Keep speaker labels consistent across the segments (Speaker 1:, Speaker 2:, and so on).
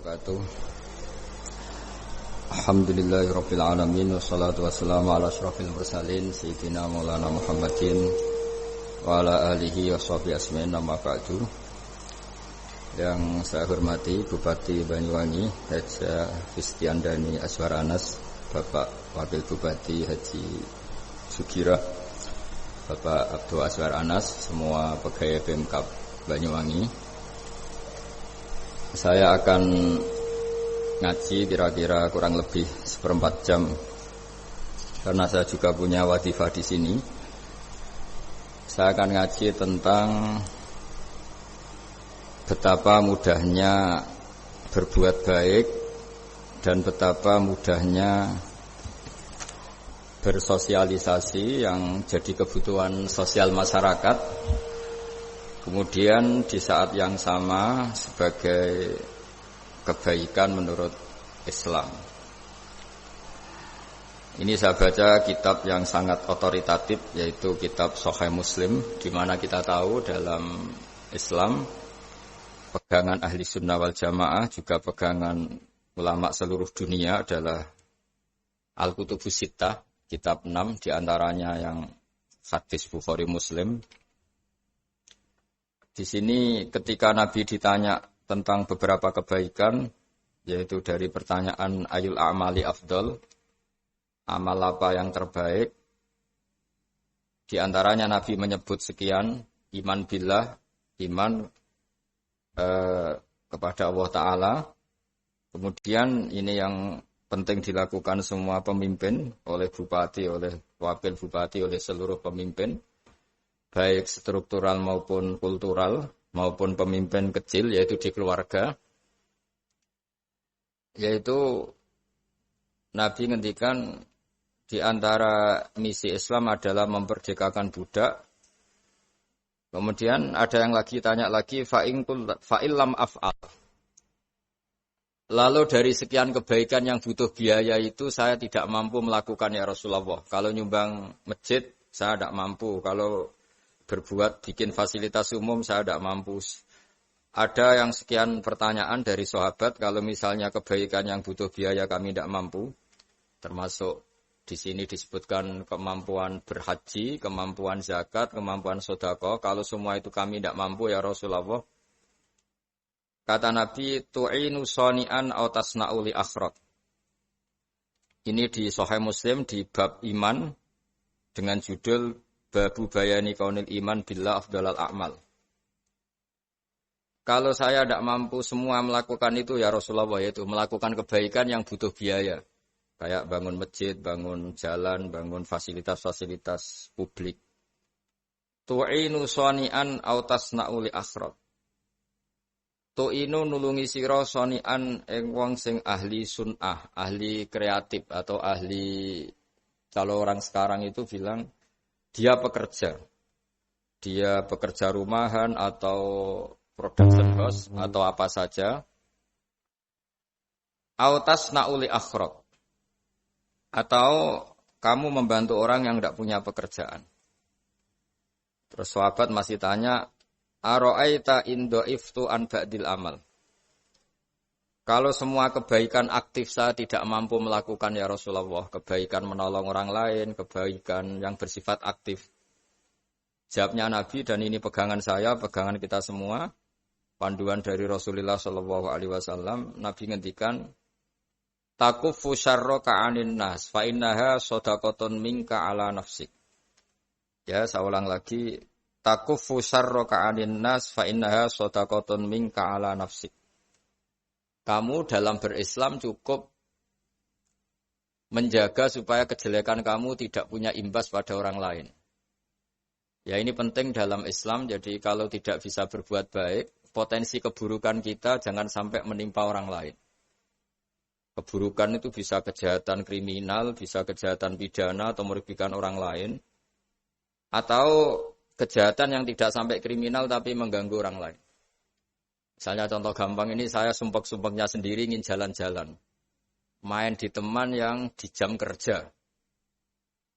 Speaker 1: wabarakatuh. Alhamdulillahirabbil alamin wassalatu wassalamu ala asyrofil mursalin sayyidina Maulana Muhammadin wa ala alihi washabihi asmain amma ba'du. Yang saya hormati Bupati Banyuwangi Haji Fistiandani Azwar Anas, Bapak Wakil Bupati Haji Sugira, Bapak Abdul Azwar Anas, semua pegawai Pemkab Banyuwangi. Saya akan ngaji kira-kira kurang lebih 1/4 jam karena saya juga punya wadifah di sini. Saya akan ngaji tentang betapa mudahnya berbuat baik dan betapa mudahnya bersosialisasi yang jadi kebutuhan sosial masyarakat. Kemudian di saat yang sama sebagai kebaikan menurut Islam. Ini saya baca kitab yang sangat otoritatif, yaitu kitab Sahih Muslim, di mana kita tahu dalam Islam pegangan ahli sunnah wal jamaah juga pegangan ulama seluruh dunia adalah Al-Kutubus Sittah, kitab 6 diantaranya yang hadis Bukhari Muslim. Di sini ketika Nabi ditanya tentang beberapa kebaikan, yaitu dari pertanyaan ayul a'mali afdol, amal apa yang terbaik, di antaranya Nabi menyebut sekian, iman billah, iman kepada Allah Ta'ala. Kemudian ini yang penting dilakukan semua pemimpin, oleh bupati, oleh wakil bupati, oleh seluruh pemimpin, baik struktural maupun kultural, maupun pemimpin kecil, yaitu di keluarga. Yaitu Nabi ngendikan di antara misi Islam adalah memperdekakan budak. Kemudian ada yang lagi tanya lagi, fa'illam af'al. Lalu dari sekian kebaikan yang butuh biaya itu saya tidak mampu melakukan ya Rasulullah. Kalau nyumbang masjid saya tidak mampu. Kalau berbuat bikin fasilitas umum saya tidak mampu. Ada yang sekian pertanyaan dari sahabat, kalau misalnya kebaikan yang butuh biaya kami tidak mampu, termasuk di sini disebutkan kemampuan berhaji, kemampuan zakat, kemampuan sedekah, kalau semua itu kami tidak mampu ya Rasulullah. Kata Nabi, tu'inu shani'an aw tasna'u li akhraq. Ini di Sahih Muslim di bab iman dengan judul Babu bayani kaunil iman billah afdalal a'mal. Kalau saya tidak mampu semua melakukan itu ya Rasulullah, yaitu melakukan kebaikan yang butuh biaya. Kayak bangun masjid, bangun jalan, bangun fasilitas-fasilitas publik. Tu'inu shani'an aw tasna'u li akhraq. Tu'inu nulungi sira shani'an ing wong sing ahli sun'ah, ahli kreatif atau ahli, kalau orang sekarang itu bilang dia pekerja rumahan atau production house atau apa saja. Autas nauli akhraq, atau kamu membantu orang yang tidak punya pekerjaan. Terus sahabat masih tanya, ara'aita in dha'iftu an ba'dil amal. Kalau semua kebaikan aktif saya tidak mampu melakukan ya Rasulullah, kebaikan menolong orang lain, kebaikan yang bersifat aktif. Jawabnya Nabi, dan ini pegangan saya, pegangan kita semua, panduan dari Rasulullah SAW, Nabi ngendikan, takufu syarraka 'anin nas, fa innaha shadaqatun minka 'ala nafsik. Ya, saya ulang lagi, takufu syarraka 'anin nas, fa innaha shadaqatun minka 'ala nafsik. Kamu dalam berislam cukup menjaga supaya kejelekan kamu tidak punya imbas pada orang lain. Ya, ini penting dalam Islam, jadi kalau tidak bisa berbuat baik, potensi keburukan kita jangan sampai menimpa orang lain. Keburukan itu bisa kejahatan kriminal, bisa kejahatan pidana atau merugikan orang lain, atau kejahatan yang tidak sampai kriminal tapi mengganggu orang lain. Misalnya contoh gampang ini, saya sumpek-sumpeknya sendiri ingin jalan-jalan. Main di teman yang di jam kerja.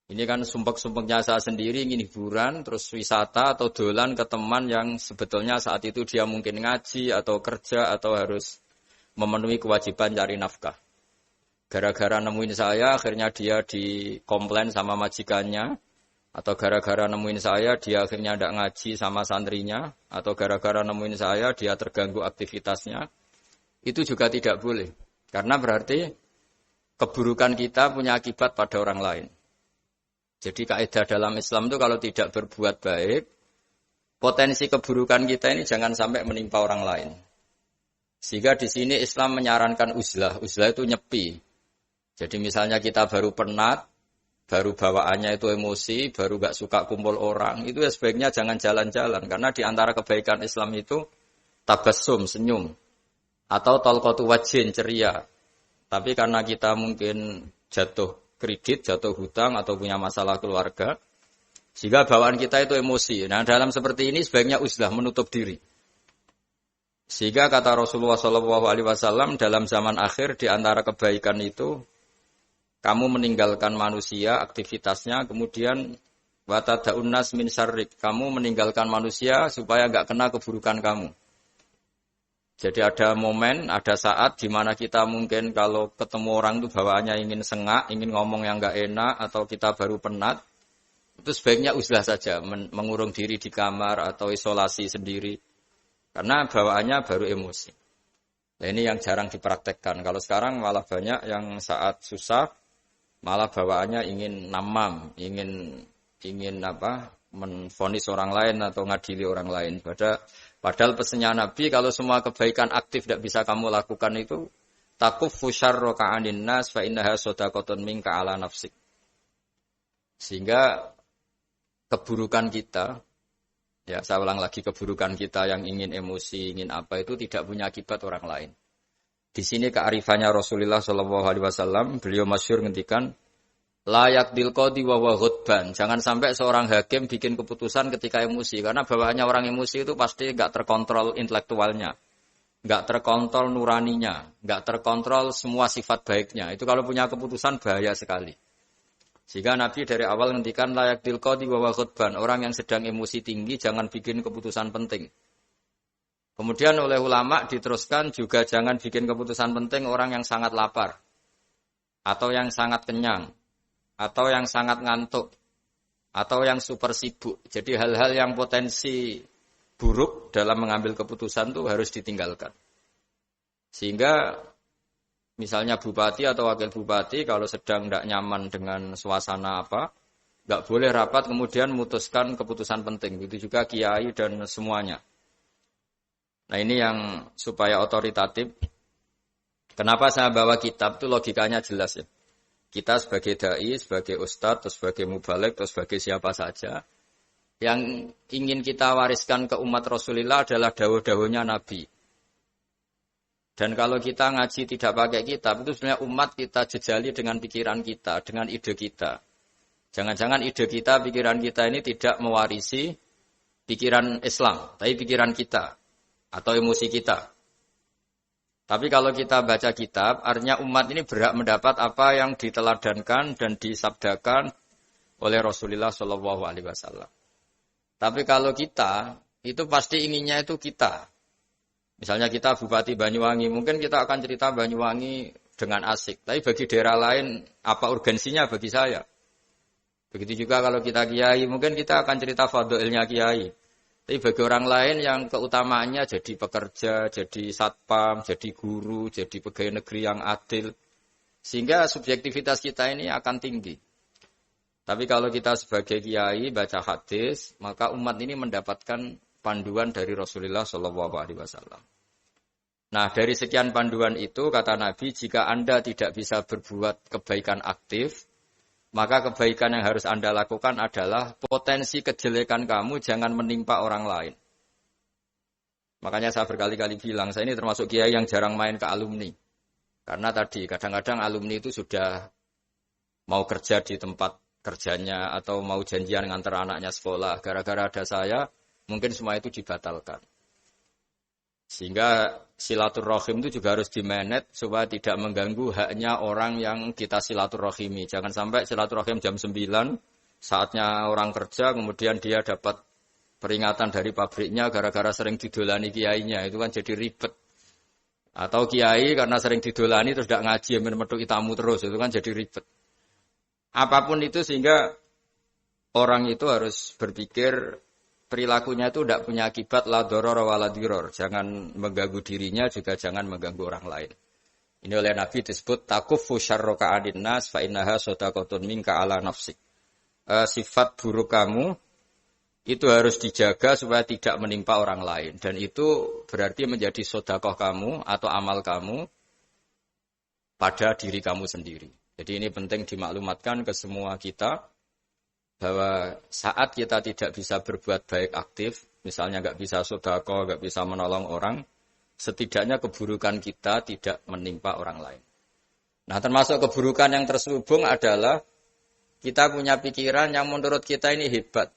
Speaker 1: Ini kan sumpek-sumpeknya saya sendiri ingin hiburan, terus wisata atau dolan ke teman yang sebetulnya saat itu dia mungkin ngaji atau kerja atau harus memenuhi kewajiban cari nafkah. Gara-gara nemuin saya, akhirnya dia dikomplain sama majikannya. Atau gara-gara nemuin saya, dia akhirnya tidak ngaji sama santrinya. Atau gara-gara nemuin saya, dia terganggu aktivitasnya. Itu juga tidak boleh. Karena berarti keburukan kita punya akibat pada orang lain. Jadi kaidah dalam Islam itu kalau tidak berbuat baik, potensi keburukan kita ini jangan sampai menimpa orang lain. Sehingga di sini Islam menyarankan uzlah. Uzlah itu nyepi. Jadi misalnya kita baru penat, baru bawaannya itu emosi, baru gak suka kumpul orang, itu ya sebaiknya jangan jalan-jalan. Karena di antara kebaikan Islam itu tabassum, senyum. Atau talqatu wajhin, ceria. Tapi karena kita mungkin jatuh kredit, jatuh hutang, atau punya masalah keluarga, sehingga bawaan kita itu emosi. Nah dalam seperti ini sebaiknya uzlah, menutup diri. Sehingga kata Rasulullah SAW dalam zaman akhir di antara kebaikan itu, kamu meninggalkan manusia, aktivitasnya, kemudian watada'un nas min syarrik. Kamu meninggalkan manusia supaya enggak kena keburukan kamu. Jadi ada momen, ada saat di mana kita mungkin kalau ketemu orang itu bawaannya ingin sengak, ingin ngomong yang enggak enak, atau kita baru penat, itu sebaiknya uzlah saja, mengurung diri di kamar atau isolasi sendiri. Karena bawaannya baru emosi. Nah ini yang jarang dipraktekkan. Kalau sekarang malah banyak yang saat susah, malah bawaannya ingin namam, ingin menvonis orang lain atau ngadili orang lain. Padahal pesannya Nabi, kalau semua kebaikan aktif tidak bisa kamu lakukan itu, takuffu syarra ka'anin nas fa innaha shadaqatun minka ala nafsik. Sehingga keburukan kita, ya saya ulang lagi, keburukan kita yang ingin emosi, ingin apa itu tidak punya akibat orang lain. Di sini kearifannya Rasulullah SAW, beliau masyhur ngendikan, layak dilqadi wa huwa ghadban. Jangan sampai seorang hakim bikin keputusan ketika emosi, karena bawaannya orang emosi itu pasti enggak terkontrol intelektualnya, enggak terkontrol nuraninya, enggak terkontrol semua sifat baiknya. Itu kalau punya keputusan bahaya sekali. Sehingga Nabi dari awal ngendikan layak dilqadi wa huwa ghadban. Orang yang sedang emosi tinggi jangan bikin keputusan penting. Kemudian oleh ulama diteruskan juga jangan bikin keputusan penting orang yang sangat lapar, atau yang sangat kenyang, atau yang sangat ngantuk, atau yang super sibuk. Jadi hal-hal yang potensi buruk dalam mengambil keputusan itu harus ditinggalkan. Sehingga misalnya bupati atau wakil bupati kalau sedang tidak nyaman dengan suasana apa, nggak boleh rapat kemudian memutuskan keputusan penting. Itu juga kiai dan semuanya. Nah ini yang supaya otoritatif. Kenapa saya bawa kitab itu logikanya jelas ya. Kita sebagai dai, sebagai ustadz, atau sebagai mubaligh, atau sebagai siapa saja, yang ingin kita wariskan ke umat Rasulullah adalah dawuh-dawuhnya Nabi. Dan kalau kita ngaji tidak pakai kitab, itu sebenarnya umat kita jejali dengan pikiran kita, dengan ide kita. Jangan-jangan ide kita, pikiran kita ini tidak mewarisi pikiran Islam, tapi pikiran kita. Atau emosi kita. Tapi kalau kita baca kitab, artinya umat ini berhak mendapat apa yang diteladankan dan disabdakan oleh Rasulullah SAW. Tapi kalau kita, itu pasti inginnya itu kita. Misalnya kita Bupati Banyuwangi, mungkin kita akan cerita Banyuwangi dengan asik. Tapi bagi daerah lain, apa urgensinya bagi saya? Begitu juga kalau kita kiai, mungkin kita akan cerita fadhilnya kiai. Tapi bagi orang lain yang keutamaannya jadi pekerja, jadi satpam, jadi guru, jadi pegawai negeri yang adil. Sehingga subjektivitas kita ini akan tinggi. Tapi kalau kita sebagai kiai baca hadis, maka umat ini mendapatkan panduan dari Rasulullah SAW. Nah dari sekian panduan itu, kata Nabi, jika Anda tidak bisa berbuat kebaikan aktif, maka kebaikan yang harus Anda lakukan adalah potensi kejelekan kamu jangan menimpa orang lain. Makanya saya berkali-kali bilang, saya ini termasuk kiai yang jarang main ke alumni. Karena tadi kadang-kadang alumni itu sudah mau kerja di tempat kerjanya atau mau janjian ngantar anaknya sekolah. Gara-gara ada saya, mungkin semua itu dibatalkan. Sehingga silaturahim itu juga harus dimanage supaya tidak mengganggu haknya orang yang kita silaturahimi. Jangan sampai silaturahim jam 9, saatnya orang kerja, kemudian dia dapat peringatan dari pabriknya gara-gara sering didolani kiainya. Itu kan jadi ribet. Atau kiai karena sering didolani terus tidak ngaji metu tamu terus, itu kan jadi ribet. Apapun itu sehingga orang itu harus berpikir perilakunya itu tidak punya akibat la doror wala diror. Jangan mengganggu dirinya juga jangan mengganggu orang lain. Ini oleh Nabi disebut takufu syarroka adin nas fa innaha sodakotun minka ala nafsik. Sifat buruk kamu itu harus dijaga supaya tidak menimpa orang lain. Dan itu berarti menjadi sodakoh kamu atau amal kamu pada diri kamu sendiri. Jadi ini penting dimaklumatkan ke semua kita bahwa saat kita tidak bisa berbuat baik aktif, misalnya nggak bisa sodakoh, nggak bisa menolong orang, setidaknya keburukan kita tidak menimpa orang lain. Nah, termasuk keburukan yang terselubung adalah kita punya pikiran yang menurut kita ini hebat.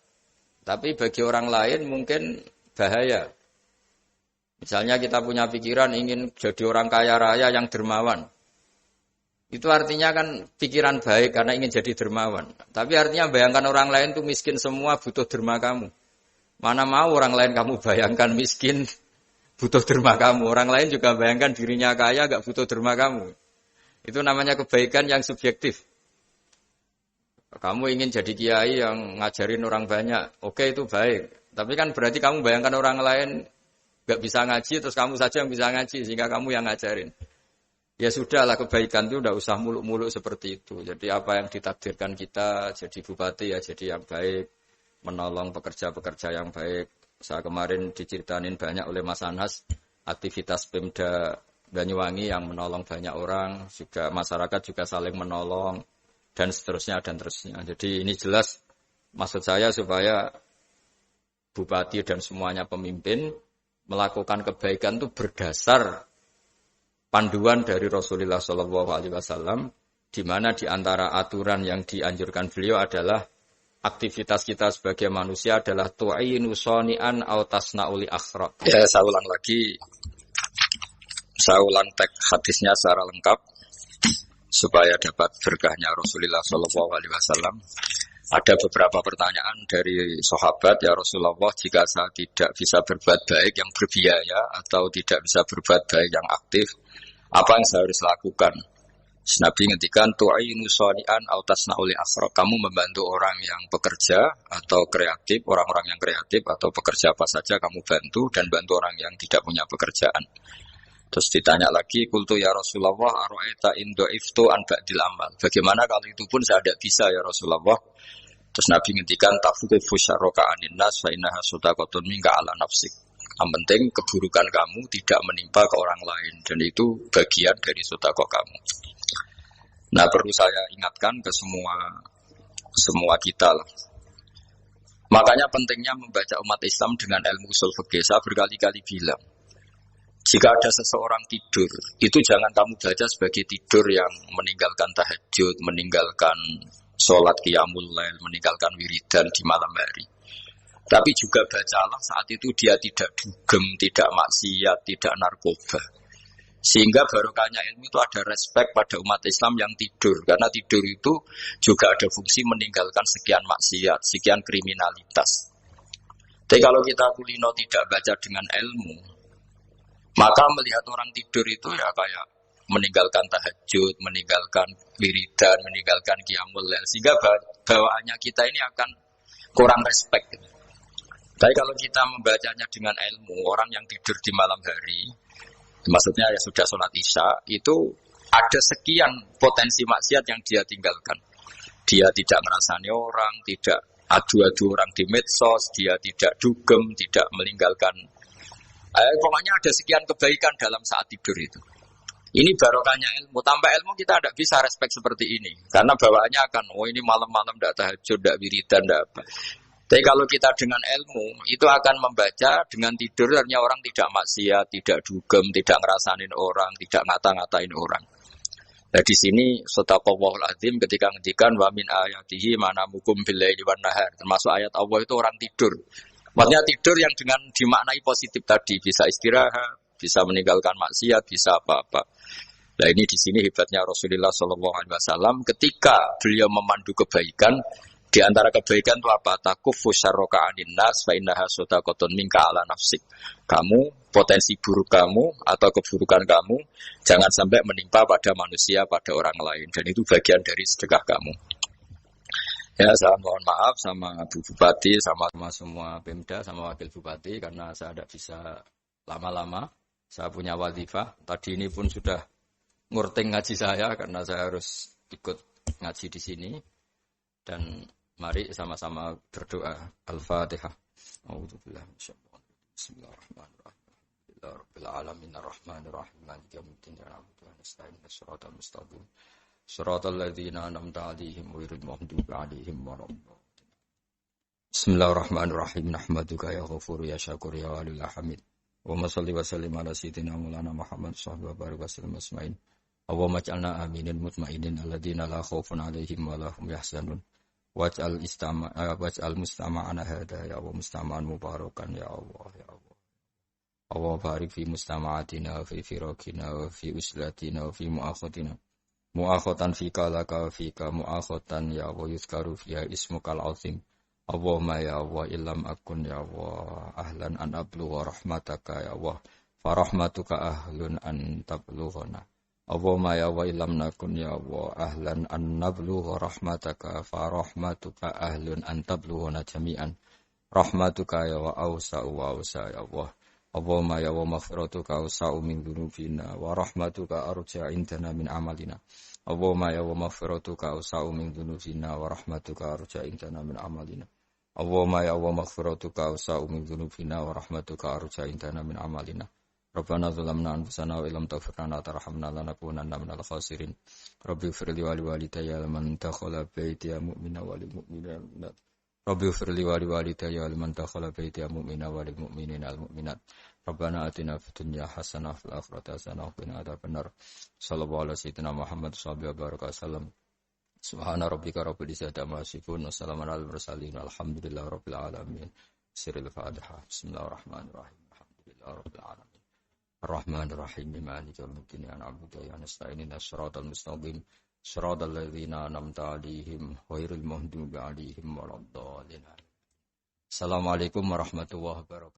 Speaker 1: Tapi bagi orang lain mungkin bahaya. Misalnya kita punya pikiran ingin jadi orang kaya raya yang dermawan. Itu artinya kan pikiran baik karena ingin jadi dermawan. Tapi artinya bayangkan orang lain itu miskin semua butuh derma kamu. Mana mau orang lain kamu bayangkan miskin butuh derma kamu. Orang lain juga bayangkan dirinya kaya, gak butuh derma kamu. Itu namanya kebaikan yang subjektif. Kamu ingin jadi kiai yang ngajarin orang banyak. Oke, itu baik. Tapi kan berarti kamu bayangkan orang lain gak bisa ngaji, terus kamu saja yang bisa ngaji, sehingga kamu yang ngajarin. Ya sudahlah, kebaikan itu tidak usah muluk-muluk seperti itu. Jadi apa yang ditakdirkan kita, jadi bupati ya jadi yang baik. Menolong pekerja-pekerja yang baik. Saya kemarin diceritain banyak oleh Mas Anas, aktivitas Pemda Banyuwangi yang menolong banyak orang, juga masyarakat juga saling menolong, dan seterusnya, dan terusnya. Jadi ini jelas maksud saya supaya bupati dan semuanya pemimpin melakukan kebaikan itu berdasar panduan dari Rasulullah SAW, di mana di antara aturan yang dianjurkan beliau adalah aktivitas kita sebagai manusia adalah tu'inu soni'an au tasna'uli akhraq. Ya, saya ulang lagi. Saya ulang teks hadisnya secara lengkap supaya dapat berkahnya Rasulullah SAW. Ada beberapa pertanyaan dari sahabat, ya Rasulullah, jika saya tidak bisa berbuat baik yang berbiaya atau tidak bisa berbuat baik yang aktif, apa yang saya harus lakukan? Nabi ngendikan tu'inu shani'an aw tasna'uli asra. Kamu membantu orang yang bekerja atau kreatif, orang-orang yang kreatif atau pekerja apa saja kamu bantu, dan bantu orang yang tidak punya pekerjaan. Terus ditanya lagi, qultu ya Rasulullah ara'aita in dha'iftu an ba'dil amal. Bagaimana kalau itu pun saya tidak bisa ya Rasulullah? Terus Nabi ngendikan tafuku syarroka anin nas fa innaha sadaqatun minka ala nafsik. Yang penting keburukan kamu tidak menimpa ke orang lain, dan itu bagian dari sedekah kamu. Nah, perlu saya ingatkan ke semua kita lah. Makanya pentingnya membaca umat Islam dengan ilmu usul fikih. Saya berkali-kali bilang, jika ada seseorang tidur, itu jangan kamu baca sebagai tidur yang meninggalkan tahajud, meninggalkan sholat qiyamul lail, meninggalkan wiridan di malam hari. Tapi juga bacalah saat itu dia tidak dugem, tidak maksiat, tidak narkoba. Sehingga barokahnya ilmu itu ada respek pada umat Islam yang tidur. Karena tidur itu juga ada fungsi meninggalkan sekian maksiat, sekian kriminalitas. Tapi kalau kita kulino tidak baca dengan ilmu, maka melihat orang tidur itu ya kayak meninggalkan tahajud, meninggalkan wiridan, meninggalkan qiyamul lail. Sehingga bawaannya kita ini akan kurang respek. Tapi kalau kita membacanya dengan ilmu, orang yang tidur di malam hari, maksudnya ya sudah sholat isya, itu ada sekian potensi maksiat yang dia tinggalkan. Dia tidak ngerasani orang, tidak adu-adu orang di medsos, dia tidak dugem, tidak meninggalkan. Pokoknya ada sekian kebaikan dalam saat tidur itu. Ini barokahnya ilmu. Tanpa ilmu kita tidak bisa respect seperti ini. Karena bawaannya akan, oh ini malam-malam tidak tahajud, tidak wiridan, tidak apa. Tapi kalau kita dengan ilmu, itu akan membaca dengan tidur, artinya orang tidak maksiat, tidak dugem, tidak ngerasanin orang, tidak ngata-ngatain orang. Nah di sini sadaqallahul azim ketika ngendikan wa min ayatihi manamukum billaili wan nahar. Termasuk ayat Allah itu orang tidur. Maksudnya tidur yang dengan dimaknai positif tadi, bisa istirahat, bisa meninggalkan maksiat, bisa apa-apa. Nah ini di sini hebatnya Rasulullah SAW ketika beliau memandu kebaikan,
Speaker 2: Di antara kebaikan itu apa? Takufu syarroka anin nas fa innaha shadaqatun minka ala nafsik. Kamu, potensi buruk kamu atau keburukan kamu jangan sampai menimpa pada manusia, pada orang lain. Dan itu bagian dari sedekah kamu. Ya, saya mohon maaf sama Bu Bupati, sama semua Pemda, sama Wakil Bupati karena saya tidak bisa lama-lama. Saya punya wadifah. Tadi ini pun sudah ngurting ngaji saya karena saya harus ikut ngaji di sini. Dan mari sama-sama berdoa. Al-Fatihah. A'udzubillahi minasyaitonir rajim. Bismillahirrahmanirrahim. Alhamdulillahirabbil alamin arrahmanirrahim maliki yaumiddin ya na'budu wa nasta'in ihdinas mustaqim. Shiratal ladzina an'amta 'alaihim ghairil maghdubi 'alaihim waladdallin. Bismillahirrahmanirrahim. Nahmaduka ya ghafur ya syakur ya walil hamid. Allahumma shalli wa sallim ala sayyidina Maulana Muhammad sallallahu alaihi wasallam asma'in. Allahumma ij'alna aminin mutmainin alladzina la khaufun 'alaihim wa la hum yahzanun. Waj'al mustama'ana hada ya Allah mustama'an mubarakan ya Allah ya Allah. Allah barik fi mustama'atina wa fi firaqina wa fi uslatina wa fi mu'akhatina. Mu'akhatan fika laka wa fika mu'akhatan ya Allah yuzkaru fiha ismukal azim. Allahumma ya Allah illam akun ya Allah ahlan an ablugha rahmataka ya Allah farahmatuka ahlun an tablughana. Allahumma ya Allah illam nakun ya Allah ahlan an nablugha rahmataka farahmatuka ahlun an tablughana jami'an. Rahmatuka ya wa awsa'u wa awsa' ya Allah. Allahumma ya Allah maghfiratuka awsa'u min dhunubina wa rahmatuka arja indana min amalina. Allahumma ya Allah maghfiratuka awsa'u min dhunubina wa rahmatuka arja indana min amalina. Allahumma ya Allah maghfiratuka awsa'u min dhunubina wa rahmatuka arja indana min amalina. Rabbana zalamna anfusana wa illam taghfir lana tarhamna lanakunanna minal khasirin. Rabbi ighfir li wa liwalidayya liman dakhala baitiya mu'mina wa lil mu'minina. Rabbi ighfir li wa liwalidayya liman dakhala baitiya mu'mina wa lil mu'minina wal mu'minat. Rabbana atina fid dunya hasanah wa fil akhirati hasanah wa qina adzabannar. Sallallahu alaihi sayyidina Muhammad sallallahu alaihi wasallam. Subhana rabbika rabbil izzati amma yasifun wa salamun alal mursalin walhamdulillahi rabbil alamin. Sirrul Fatihah. Bismillahirrahmanirrahim. Alhamdulillahi rabbil alamin. Ar-Rahmanir-Rahim. Maliki yaumiddin. Ya na'budu wa nasta'in. Ihdinas siratal mustaqim. Siratal ladzina an'amta 'alaihim ghairil maghdubi 'alaihim waladdallin. Assalamualaikum warahmatullahi wabarakatuh.